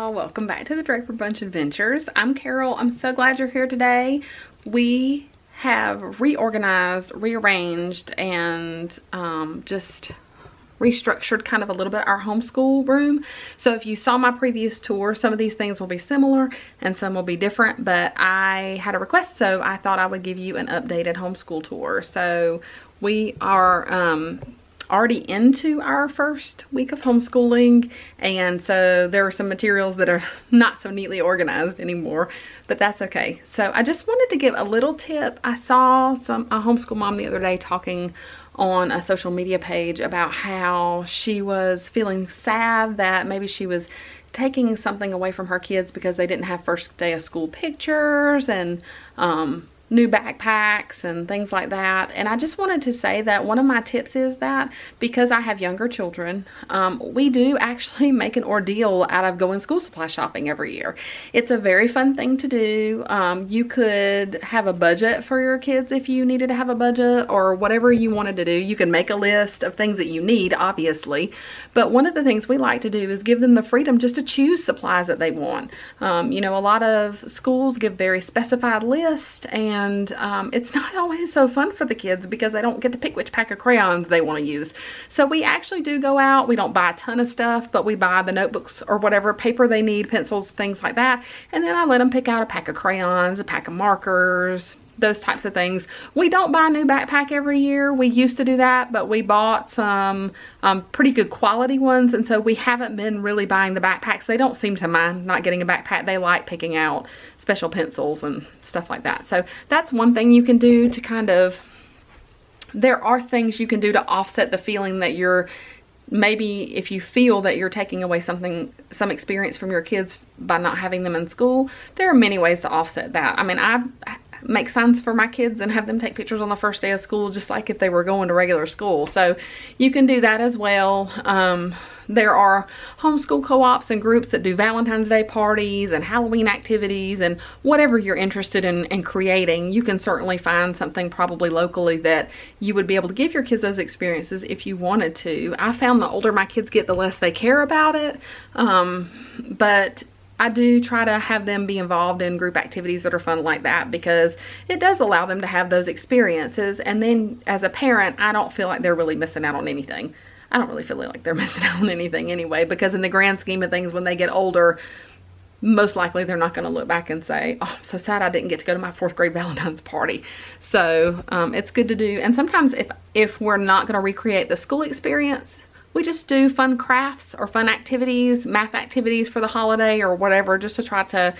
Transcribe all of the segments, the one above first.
y'all, welcome back to the Draper Bunch Adventures. I'm Carol. I'm so glad you're here today. We have reorganized, rearranged, and just restructured kind of a little bit our homeschool room. So if you saw my previous tour, some of these things will be similar and some will be different, but I had a request, so I thought I would give you an updated homeschool tour. So we are already into our first week of homeschooling, and so there are some materials that are not so neatly organized anymore, but that's okay. So I just wanted to give a little tip. I saw a homeschool mom the other day talking on a social media page about how she was feeling sad that maybe she was taking something away from her kids because they didn't have first day of school pictures and new backpacks and things like that. And I just wanted to say that one of my tips is that because I have younger children, we do actually make an ordeal out of going school supply shopping every year. It's a very fun thing to do. You could have a budget for your kids if you needed to have a budget, or whatever you wanted to do. You can make a list of things that you need, obviously, but one of the things we like to do is give them the freedom just to choose supplies that they want. You know, a lot of schools give very specified lists, and it's not always so fun for the kids because they don't get to pick which pack of crayons they want to use. So we actually do go out. We don't buy a ton of stuff, but we buy the notebooks or whatever paper they need, pencils, things like that. And then I let them pick out a pack of crayons, a pack of markers, those types of things. We don't buy a new backpack every year. We used to do that, but we bought some pretty good quality ones, and so we haven't been really buying the backpacks. They don't seem to mind not getting a backpack. They like picking out special pencils and stuff like that. So that's one thing you can do to kind of, there are things you can do to offset the feeling that you're, maybe if you feel that you're taking away some experience from your kids by not having them in school, there are many ways to offset that. I mean, I make signs for my kids and have them take pictures on the first day of school, just like if they were going to regular school. So you can do that as well. There are homeschool co-ops and groups that do Valentine's Day parties and Halloween activities, and whatever you're interested in creating, you can certainly find something probably locally that you would be able to give your kids those experiences if you wanted to. I found the older my kids get, the less they care about it, but I do try to have them be involved in group activities that are fun like that, because it does allow them to have those experiences. And then as a parent, I don't feel like they're really missing out on anything. I don't really feel like they're missing out on anything anyway, because in the grand scheme of things, when they get older, most likely they're not going to look back and say, oh, I'm so sad I didn't get to go to my 4th grade Valentine's party. So it's good to do. And sometimes if we're not going to recreate the school experience, we just do fun crafts or fun activities, math activities for the holiday or whatever, just to try to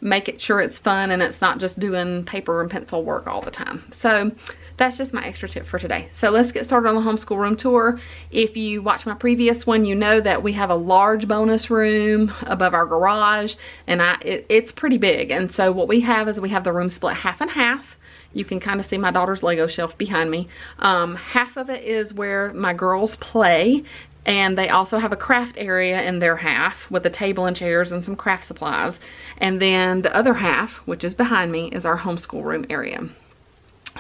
make it sure it's fun and it's not just doing paper and pencil work all the time. So that's just my extra tip for today. So let's get started on the homeschool room tour. If you watch my previous one, you know that we have a large bonus room above our garage, and it's pretty big. And so what we have is we have the room split half and half. You can kind of see my daughter's Lego shelf behind me. Half of it is where my girls play, and they also have a craft area in their half with a table and chairs and some craft supplies. And then the other half, which is behind me, is our homeschool room area.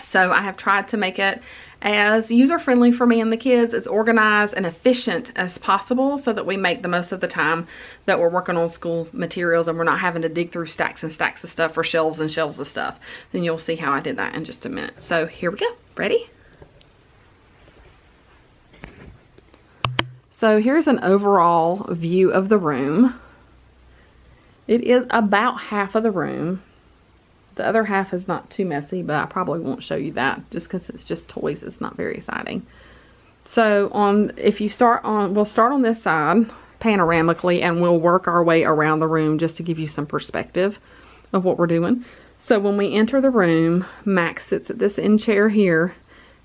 So I have tried to make it as user-friendly for me and the kids, as organized and efficient as possible, so that we make the most of the time that we're working on school materials and we're not having to dig through stacks and stacks of stuff or shelves and shelves of stuff. Then you'll see how I did that in just a minute. So here we go. Ready? So here's an overall view of the room. It is about half of the room. The other half is not too messy, but I probably won't show you that just because it's just toys. It's not very exciting. So we'll start on this side panoramically, and we'll work our way around the room just to give you some perspective of what we're doing. So when we enter the room, Max sits at this end chair here,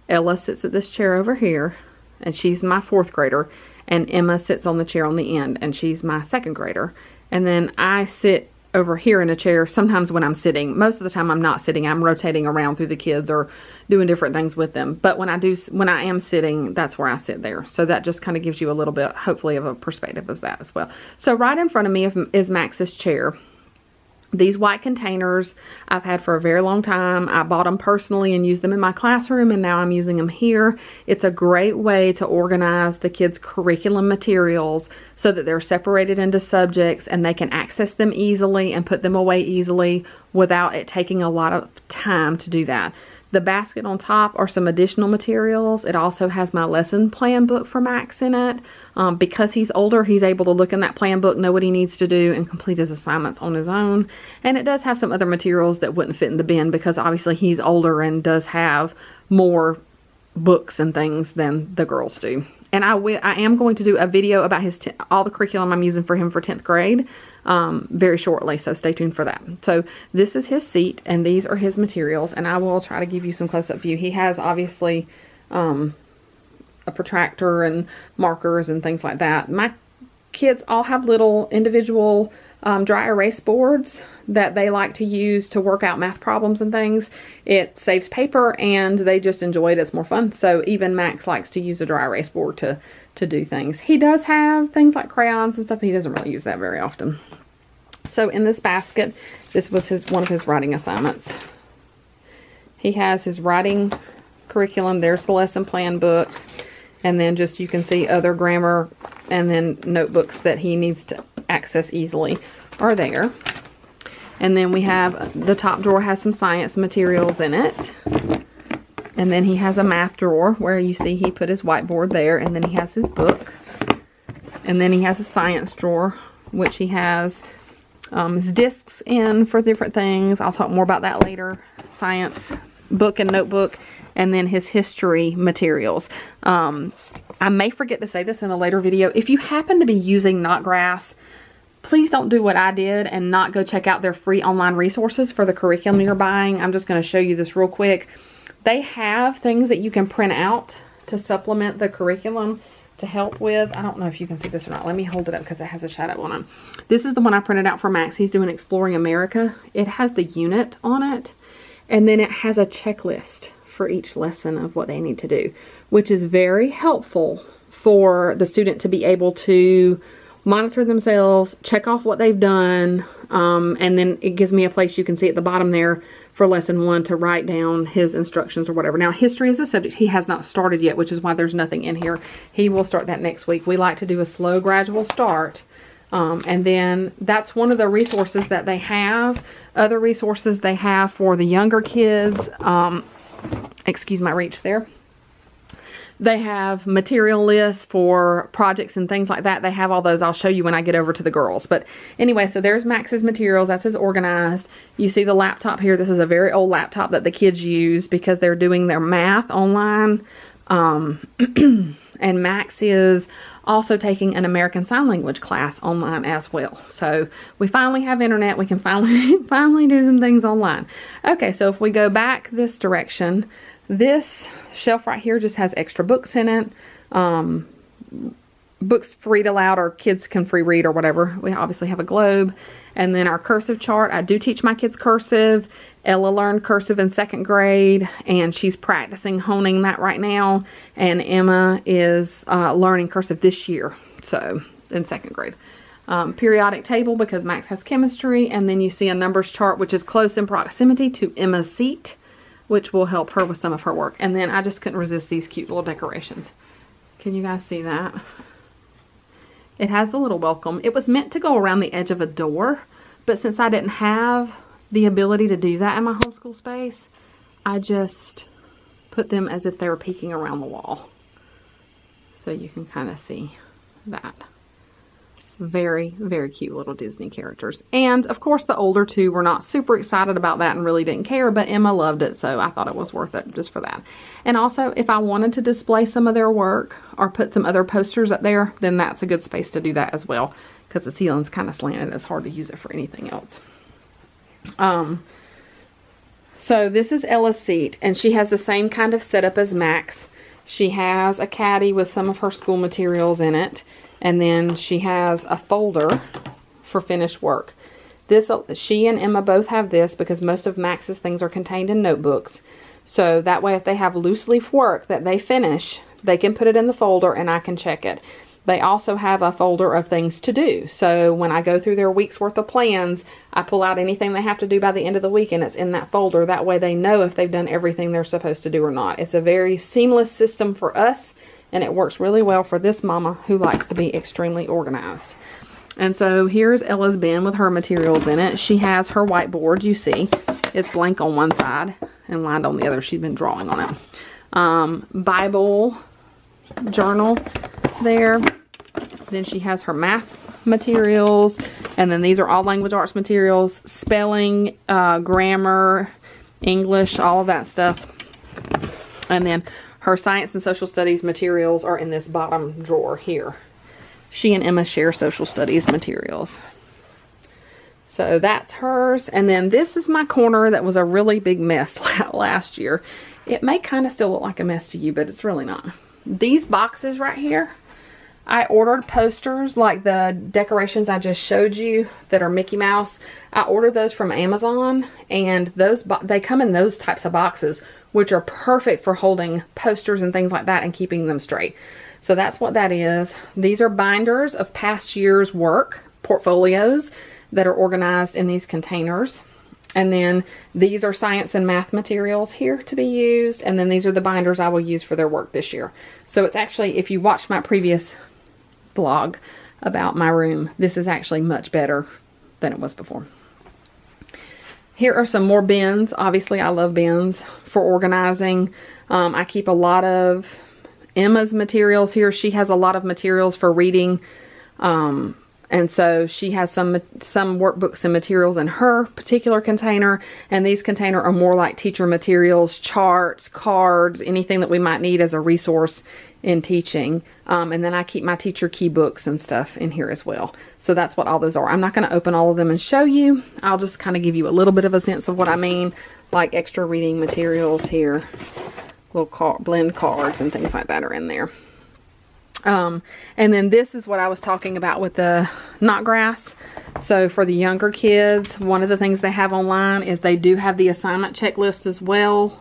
Ella sits at this chair over here, and she's my 4th grader, and Emma sits on the chair on the end, and she's my 2nd grader. And then I sit over here in a chair sometimes when I'm sitting. Most of the time I'm not sitting. I'm rotating around through the kids or doing different things with them. But when I am sitting, that's where I sit there. So that just kind of gives you a little bit, hopefully, of a perspective of that as well. So right in front of me is Max's chair. These white containers I've had for a very long time. I bought them personally and used them in my classroom, and now I'm using them here. It's a great way to organize the kids' curriculum materials so that they're separated into subjects and they can access them easily and put them away easily without it taking a lot of time to do that. The basket on top are some additional materials. It also has my lesson plan book for Max in it. Because he's older, he's able to look in that plan book, know what he needs to do, and complete his assignments on his own. And it does have some other materials that wouldn't fit in the bin because obviously he's older and does have more books and things than the girls do. And I am going to do a video about his all the curriculum I'm using for him for 10th grade very shortly, so stay tuned for that. So this is his seat, and these are his materials, and I will try to give you some close-up view. He has obviously a protractor and markers and things like that. My kids all have little individual dry erase boards that they like to use to work out math problems and things. It saves paper and they just enjoy it. It's more fun. So even Max likes to use a dry erase board to do things. He does have things like crayons and stuff, but he doesn't really use that very often. So in this basket, this was one of his writing assignments. He has his writing curriculum. There's the lesson plan book. And then just, you can see other grammar and then notebooks that he needs to access easily are there. And then we have, the top drawer has some science materials in it. And then he has a math drawer where you see he put his whiteboard there. And then he has his book. And then he has a science drawer, which he has his discs in for different things. I'll talk more about that later. Science book and notebook. And then his history materials. I may forget to say this in a later video. If you happen to be using Knotgrass, please don't do what I did and not go check out their free online resources for the curriculum you're buying. I'm just going to show you this real quick. They have things that you can print out to supplement the curriculum to help with. I don't know if you can see this or not. Let me hold it up because it has a shadow on it. This is the one I printed out for Max. He's doing Exploring America. It has the unit on it, and then it has a checklist for each lesson of what they need to do, which is very helpful for the student to be able to monitor themselves, check off what they've done, and then it gives me a place you can see at the bottom there for lesson 1 to write down his instructions or whatever. Now, history is a subject he has not started yet, which is why there's nothing in here. He will start that next week. We like to do a slow, gradual start. And then that's one of the resources that they have. Other resources they have for the younger kids, excuse my reach there. They have material lists for projects and things like that. They have all those. I'll show you when I get over to the girls. But anyway, so there's Max's materials. That's his organized. You see the laptop here. This is a very old laptop that the kids use because they're doing their math online. And Max is also taking an American Sign Language class online as well. So we finally have internet. We can finally do some things online. Okay, so if we go back this direction, this shelf right here just has extra books in it. Books for read aloud or kids can free read or whatever. We obviously have a globe. And then our cursive chart. I do teach my kids cursive. Ella learned cursive in 2nd grade, and she's practicing honing that right now. And Emma is learning cursive this year, so in 2nd grade. Periodic table because Max has chemistry, and then you see a numbers chart, which is close in proximity to Emma's seat, which will help her with some of her work. And then I just couldn't resist these cute little decorations. Can you guys see that? It has the little welcome. It was meant to go around the edge of a door, but since I didn't have the ability to do that in my homeschool space, I just put them as if they were peeking around the wall. So you can kind of see that. Very, very cute little Disney characters. And of course the older two were not super excited about that and really didn't care, but Emma loved it, so I thought it was worth it just for that. And also, if I wanted to display some of their work or put some other posters up there, then that's a good space to do that as well, because the ceiling's kind of slanted. It's hard to use it for anything else. So this is Ella's seat, and she has the same kind of setup as Max. She has a caddy with some of her school materials in it, and then she has a folder for finished work. She and Emma both have this because most of Max's things are contained in notebooks. So that way if they have loose leaf work that they finish, they can put it in the folder and I can check it. They also have a folder of things to do. So when I go through their week's worth of plans, I pull out anything they have to do by the end of the week, and it's in that folder. That way they know if they've done everything they're supposed to do or not. It's a very seamless system for us, and it works really well for this mama who likes to be extremely organized. And so here's Ella's bin with her materials in it. She has her whiteboard, you see. It's blank on one side and lined on the other. She's been drawing on it. Bible journal there. Then she has her math materials, and then these are all language arts materials, spelling, grammar, English, all of that stuff. And then her science and social studies materials are in this bottom drawer here. She and Emma share social studies materials. So that's hers. And then this is my corner that was a really big mess last year. It may kind of still look like a mess to you, but it's really not. These boxes right here, I ordered posters like the decorations I just showed you that are Mickey Mouse. I ordered those from Amazon, and they come in those types of boxes, which are perfect for holding posters and things like that and keeping them straight. So that's what that is. These are binders of past year's work, portfolios that are organized in these containers. And then these are science and math materials here to be used. And then these are the binders I will use for their work this year. So it's actually, if you watched my previous vlog about my room, this is actually much better than it was before. Here are some more bins. Obviously, I love bins for organizing. I keep a lot of Emma's materials here. She has a lot of materials for reading. And so she has some workbooks and materials in her particular container. And these containers are more like teacher materials, charts, cards, anything that we might need as a resource in teaching. And then I keep my teacher key books and stuff in here as well. So that's what all those are. I'm not going to open all of them and show you. I'll just kind of give you a little bit of a sense of what I mean, like extra reading materials here. Little blend cards and things like that are in there. And then this is what I was talking about with the knot grass. So for the younger kids, one of the things they have online is they do have the assignment checklist as well,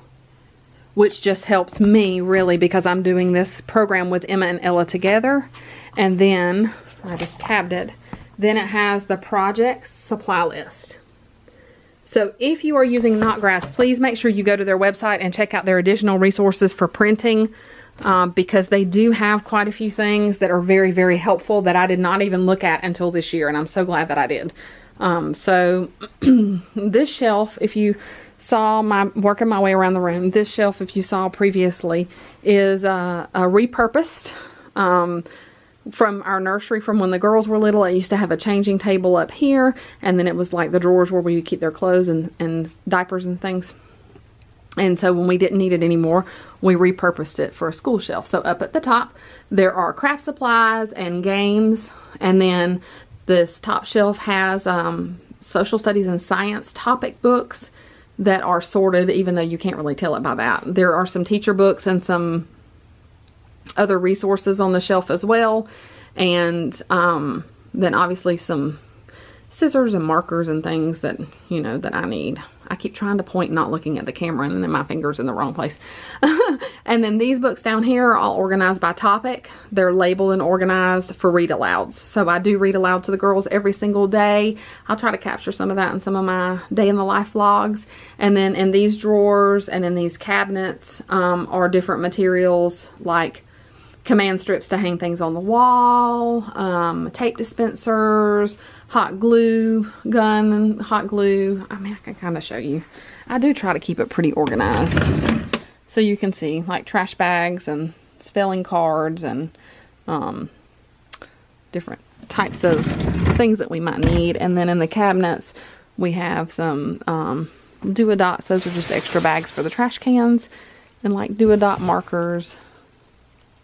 which just helps me really because I'm doing this program with Emma and Ella together. And then I just tabbed it. Then it has the projects supply list. So if you are using Knotgrass, please make sure you go to their website and check out their additional resources for printing. Because they do have quite a few things that are very, very helpful that I did not even look at until this year, and I'm so glad that I did. So this shelf, if you saw working my way around the room, this shelf, if you saw previously, is a repurposed from our nursery from when the girls were little. It used to have a changing table up here, and then it was like the drawers where we would keep their clothes and diapers and things. And so when we didn't need it anymore, we repurposed it for a school shelf. So up at the top, there are craft supplies and games. And then this top shelf has social studies and science topic books that are sorted, even though you can't really tell it by that. There are some teacher books and some other resources on the shelf as well. And then obviously some scissors and markers and things that, you know, that I need. I keep trying to point, not looking at the camera, and then my finger's in the wrong place. And then these books down here are all organized by topic. They're labeled and organized for read alouds. So I do read aloud to the girls every single day. I'll try to capture some of that in some of my day in the life vlogs. And then in these drawers and in these cabinets are different materials like command strips to hang things on the wall, tape dispensers, hot glue gun, hot glue. I mean, I can kind of show you. I do try to keep it pretty organized. So you can see like trash bags and spelling cards and different types of things that we might need. And then in the cabinets, we have some do-a-dots. Those are just extra bags for the trash cans, and like do-a-dot markers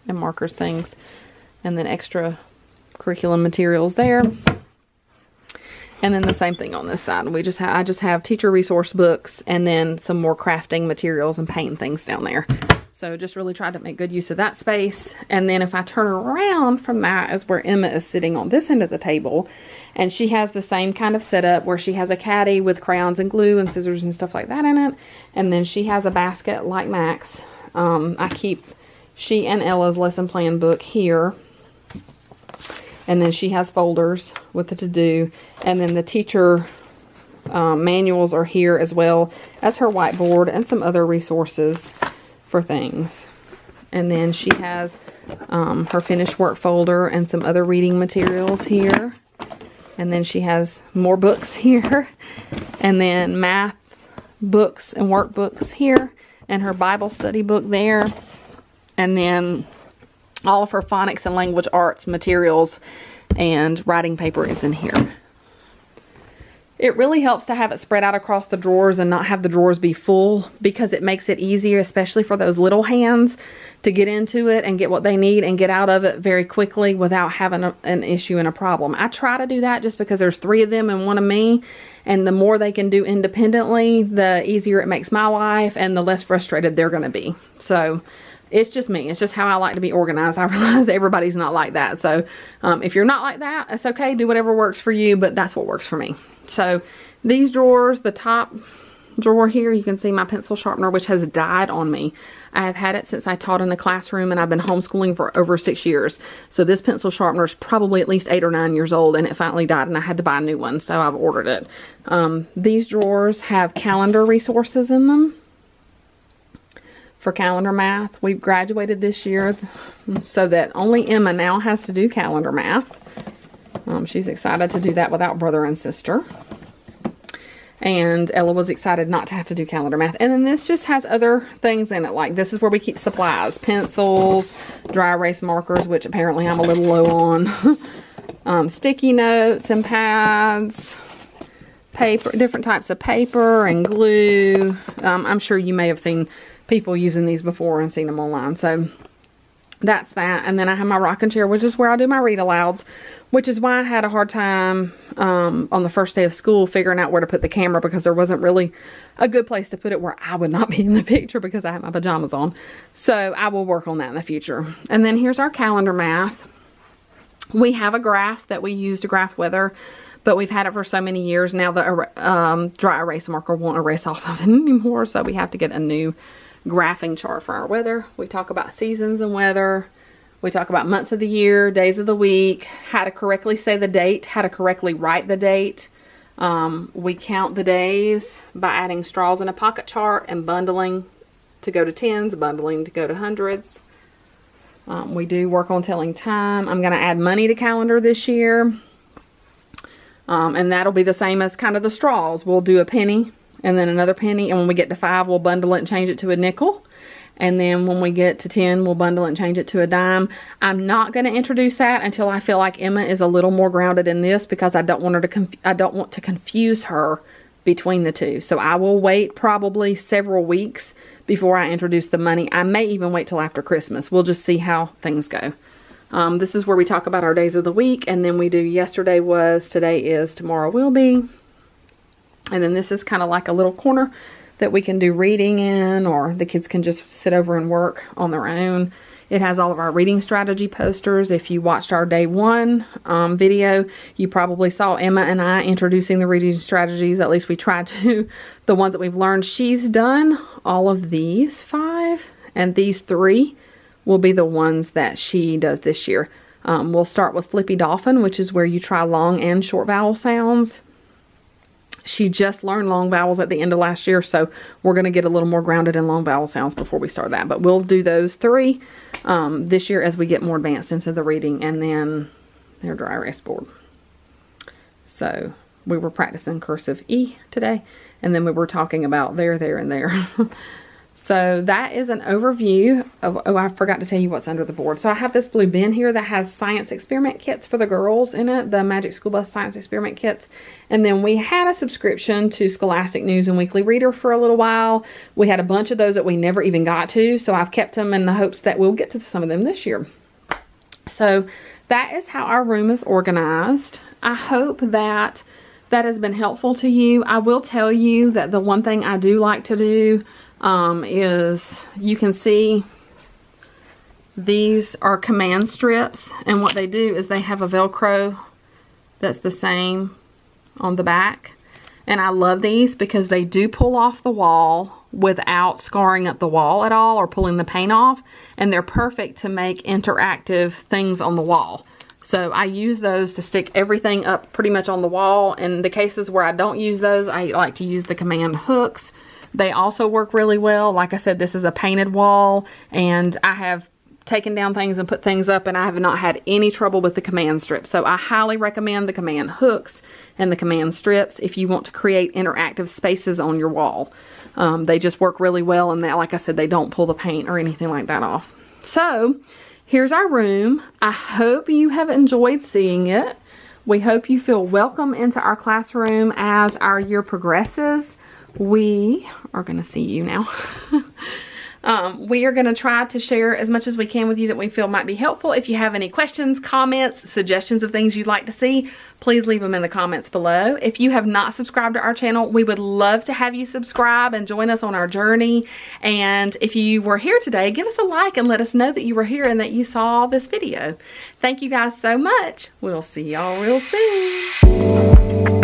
and markers things, and then extra curriculum materials there. And then the same thing on this side. I just have teacher resource books and then some more crafting materials and painting things down there. So just really tried to make good use of that space. And then if I turn around from that is where Emma is sitting on this end of the table. And she has the same kind of setup where she has a caddy with crayons and glue and scissors and stuff like that in it. And then she has a basket like Max. I keep she and Ella's lesson plan book here. And then she has folders with the to-do. And then the teacher manuals are here, as well as her whiteboard and some other resources for things. And then she has her finished work folder and some other reading materials here. And then she has more books here. And then math books and workbooks here. And her Bible study book there. And then all of her phonics and language arts materials and writing paper is in here. It really helps to have it spread out across the drawers and not have the drawers be full, because it makes it easier, especially for those little hands, to get into it and get what they need and get out of it very quickly without having an issue and a problem. I try to do that just because there's 3 of them and 1 of me, and the more they can do independently, the easier it makes my life and the less frustrated they're going to be. So it's just me. It's just how I like to be organized. I realize everybody's not like that. So if you're not like that, that's okay. Do whatever works for you, but that's what works for me. So these drawers, the top drawer here, you can see my pencil sharpener, which has died on me. I have had it since I taught in the classroom, and I've been homeschooling for over 6 years. So this pencil sharpener is probably at least 8 or 9 years old, and it finally died, and I had to buy a new one, so I've ordered it. These drawers have calendar resources in them for calendar math. We've graduated this year so that only Emma now has to do calendar math. She's excited to do that without brother and sister. And Ella was excited not to have to do calendar math. And then this just has other things in it. Like this is where we keep supplies. Pencils, dry erase markers, which apparently I'm a little low on. Sticky notes and pads. Paper, different types of paper and glue. I'm sure you may have seen people using these before and seen them online. So that's that. And then I have my rocking chair, which is where I do my read alouds, which is why I had a hard time on the first day of school figuring out where to put the camera, because there wasn't really a good place to put it where I would not be in the picture because I have my pajamas on. So I will work on that in the future. And then here's our calendar math. We have a graph that we use to graph weather, but we've had it for so many years now. The dry erase marker won't erase off of it anymore, so we have to get a new graphing chart for our weather. We talk about seasons and weather. We talk about months of the year, days of the week, how to correctly say the date, how to correctly write the date. We count the days by adding straws in a pocket chart and bundling to go to tens, bundling to go to hundreds. We do work on telling time. I'm going to add money to calendar this year. And that'll be the same as kind of the straws. We'll do a penny and then another penny, and when we get to 5, we'll bundle it and change it to a nickel. And then when we get to 10, we'll bundle it and change it to a dime. I'm not going to introduce that until I feel like Emma is a little more grounded in this, because I don't want her to I don't want to confuse her between the two. So I will wait probably several weeks before I introduce the money. I may even wait till after Christmas. We'll just see how things go. This is where we talk about our days of the week, and then we do yesterday was, today is, tomorrow will be. And then this is kind of like a little corner that we can do reading in, or the kids can just sit over and work on their own. It has all of our reading strategy posters. If you watched our day 1 video, you probably saw Emma and I introducing the reading strategies. At least we tried to. The ones that we've learned. She's done all of these 5, and these 3 will be the ones that she does this year. We'll start with Flippy Dolphin, which is where you try long and short vowel sounds. She just learned long vowels at the end of last year, so we're going to get a little more grounded in long vowel sounds before we start that. But we'll do those 3 this year as we get more advanced into the reading, and then their dry erase board. So we were practicing cursive E today, and then we were talking about there, and there. So that is an overview of, oh, I forgot to tell you what's under the board. So I have this blue bin here that has science experiment kits for the girls in it, the Magic School Bus science experiment kits. And then we had a subscription to Scholastic News and Weekly Reader for a little while. We had a bunch of those that we never even got to, so I've kept them in the hopes that we'll get to some of them this year. So that is how our room is organized. I hope that that has been helpful to you. I will tell you that the one thing I do like to do is, you can see these are command strips, and what they do is they have a Velcro that's the same on the back, and I love these because they do pull off the wall without scarring up the wall at all or pulling the paint off, and they're perfect to make interactive things on the wall. So I use those to stick everything up pretty much on the wall. In the cases where I don't use those, I like to use the command hooks. They also work really well. Like I said, this is a painted wall, and I have taken down things and put things up, and I have not had any trouble with the command strips. So I highly recommend the command hooks and the command strips if you want to create interactive spaces on your wall. They just work really well, and that, like I said, they don't pull the paint or anything like that off. So here's our room. I hope you have enjoyed seeing it. We hope you feel welcome into our classroom as our year progresses. We are going to see you now. We are going to try to share as much as we can with you that we feel might be helpful. If you have any questions, comments, suggestions of things you'd like to see, please leave them in the comments below. If you have not subscribed to our channel, we would love to have you subscribe and join us on our journey. And if you were here today, give us a like and let us know that you were here and that you saw this video. Thank you guys so much. We'll see y'all real soon.